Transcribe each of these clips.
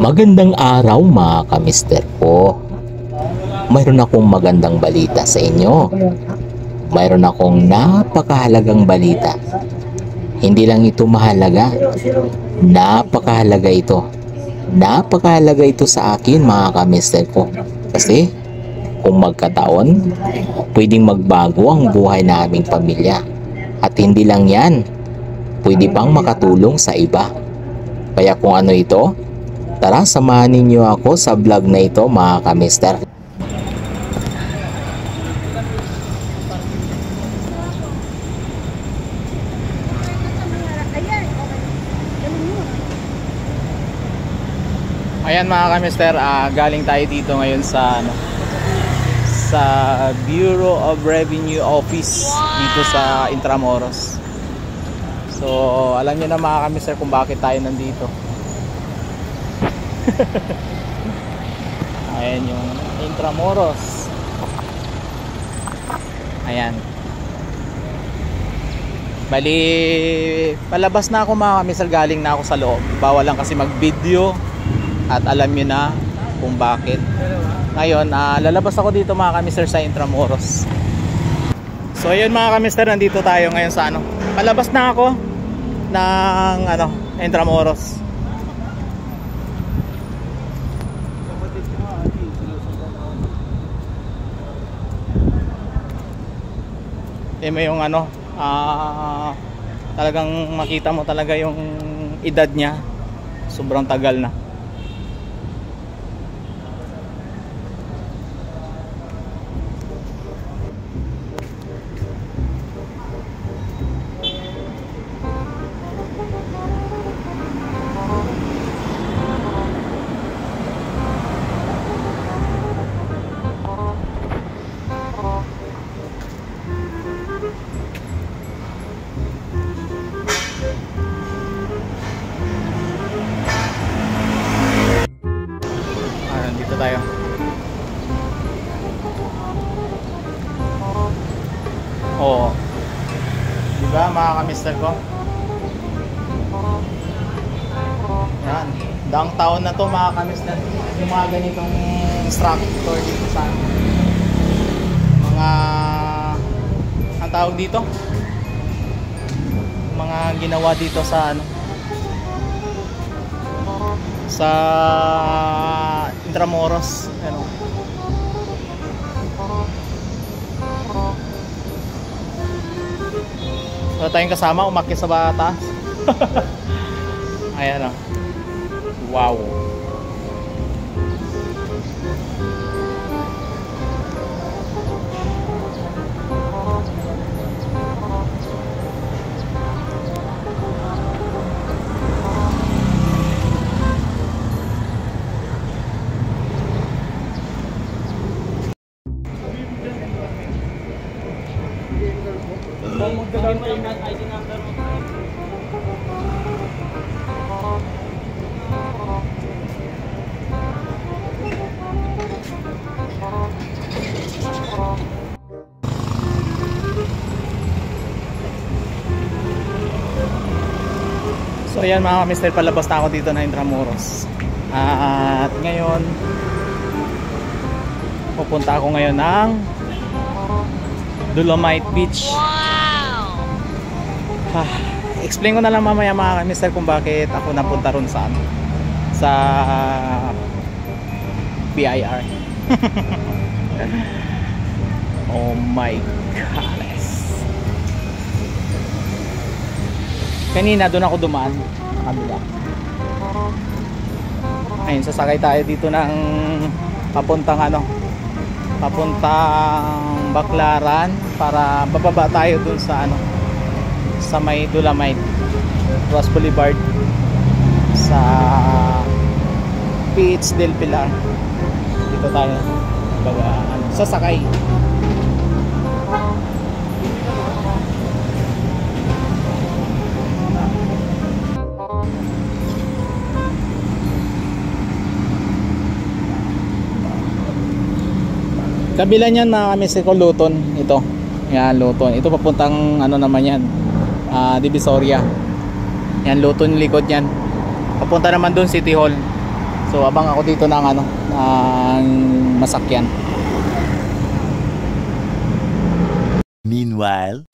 Magandang araw mga kamister ko. Mayroon akong magandang balita sa inyo. Mayroon akong napakahalagang balita. Hindi lang ito mahalaga. Napakahalaga ito. Napakahalaga ito sa akin mga kamister ko. Kasi kung magkataon, pwedeng magbago ang buhay na aming pamilya. At hindi lang yan, pwede pang makatulong sa iba. Kaya kung ano ito, tara, samahan ninyo ako sa vlog na ito mga kamister. Ayan mga kamister, galing tayo dito ngayon sa Bureau of Revenue Office dito sa Intramuros. So alam niyo na mga kamister kung bakit tayo nandito. Ayan yung Intramuros. Ayan. Bali, palabas na ako mga kamister, galing na ako sa loob. Bawal lang kasi mag-video. At alam nyo na kung bakit. Ngayon, lalabas ako dito mga kamister sa Intramuros. So ayun mga kamister, nandito tayo ngayon sa palabas na ako ng Intramuros. Mo yung talagang makita mo talaga yung edad niya. Sobrang tagal na. Dito tayo. Oo. Diba mga kamister ko? Yan. Daang taon na to mga kamister. Yung mga ganitong structure dito sa mga ang tawag dito? Mga ginawa dito sa sa Intramuros. So tayong kasama umakyat sa bata. Ayan o. Wow. So ayan mga kamister, palabas na ako dito na Intramuros. At ngayon pupunta ako ngayon ng Dolomite Beach. Wow! Explain ko na lang mamaya mga kamister kung bakit ako napunta ron sa BIR. Oh my goodness. Kanina doon ako dumaan sa kabila. Ayun, sasakay tayo dito ng papuntang Baclaran para bababa tayo dun sa sa may Dolomite Cross Boulevard sa PH del Pilar. Dito tayo sasakay. Kabila niyan mga kamister ko, Luton ito. Yan, Luton. Ito papuntang naman yan, Divisoria. Yan, Luton likod yan. Papunta naman doon City Hall. So abang ako dito ng ano, ng masakyan. Meanwhile,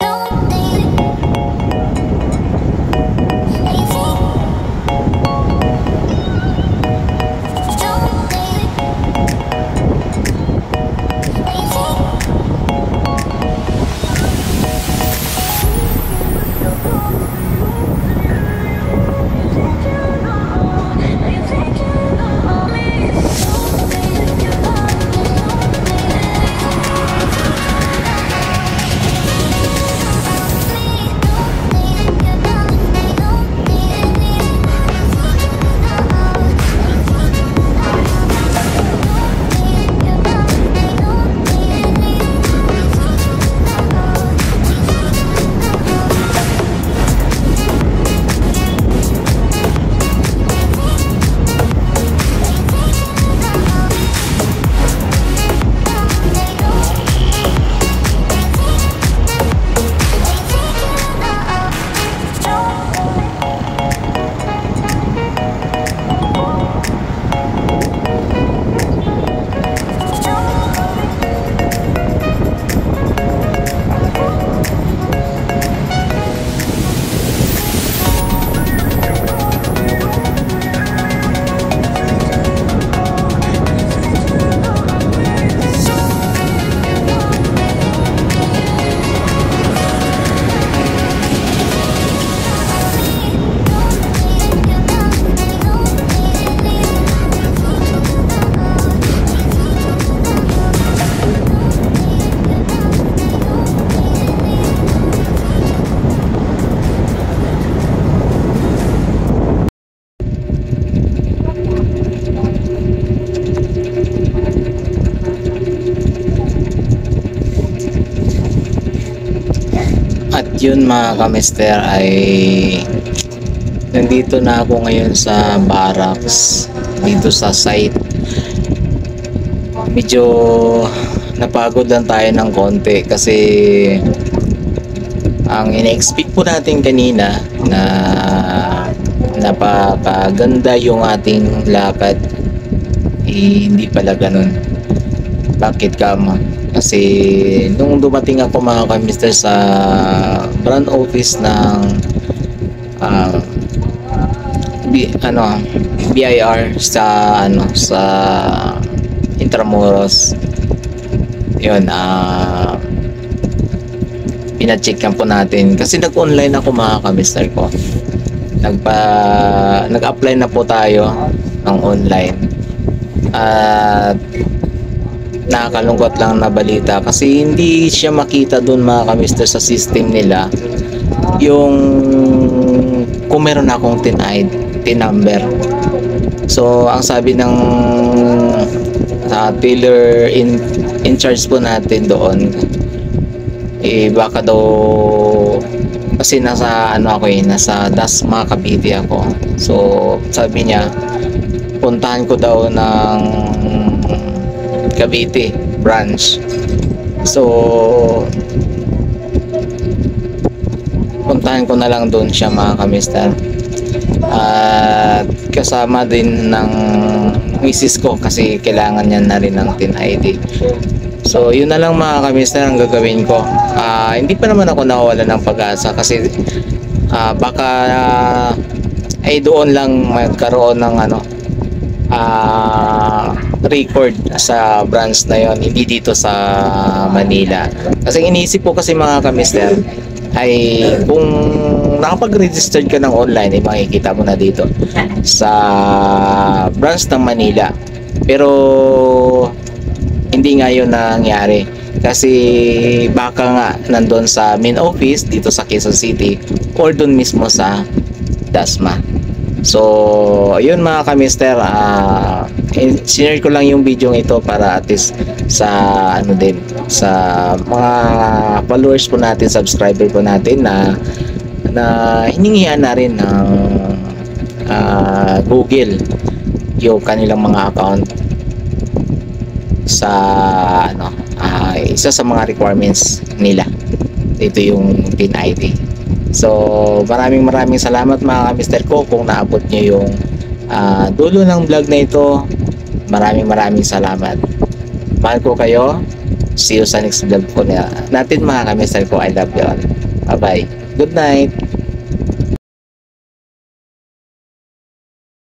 At yun mga kamister ay nandito na ako ngayon sa barracks dito sa site. Medyo napagod lang tayo ng konti kasi ang ina-expect po natin kanina na napakaganda yung ating lakad, hindi pala ganun. Bakit kama? Kasi nung dumating ako mga kamister sa brand office ng BIR sa sa Intramuros, yun, pina-checkan po natin kasi nag-online ako mga kamister ko. Nag-apply na po tayo ng online. At nakakalungkot lang na balita kasi hindi siya makita doon mga kamister sa system nila yung kung meron akong tin number. So ang sabi ng tailor in charge po natin doon, baka daw kasi nasa nasa Dasma Cavite ako. So sabi niya puntahan ko daw ng Cavite branch. So puntahan ko na lang doon siya mga kamister. At kasama din ng misis ko kasi kailangan niya na rin ng tin ID. So yun na lang mga kamister ang gagawin ko. Hindi pa naman ako nawawala ng pag-asa kasi baka ay doon lang magkaroon ng record sa branch na yon, hindi dito sa Manila. Kasi iniisip ko kasi mga kamister ay kung nakapag-register ka ng online ay makikita mo na dito sa branch ng Manila. Pero hindi nga yun nangyari kasi baka nga nandun sa main office dito sa Quezon City or dun mismo sa Dasma. So ayun mga kamister, sinare ko lang yung video ito para at least sa din sa mga followers po natin, subscriber po natin na hiningihan na rin ng Google yung kanilang mga account sa isa sa mga requirements nila. Ito yung PIN ID. So maraming salamat mga kamister ko kung naabot nyo yung dulo ng vlog na ito, maraming salamat. Mahal ko kayo. See you sa next vlog po natin mga kamister ko. I love you all. Bye bye. Good night.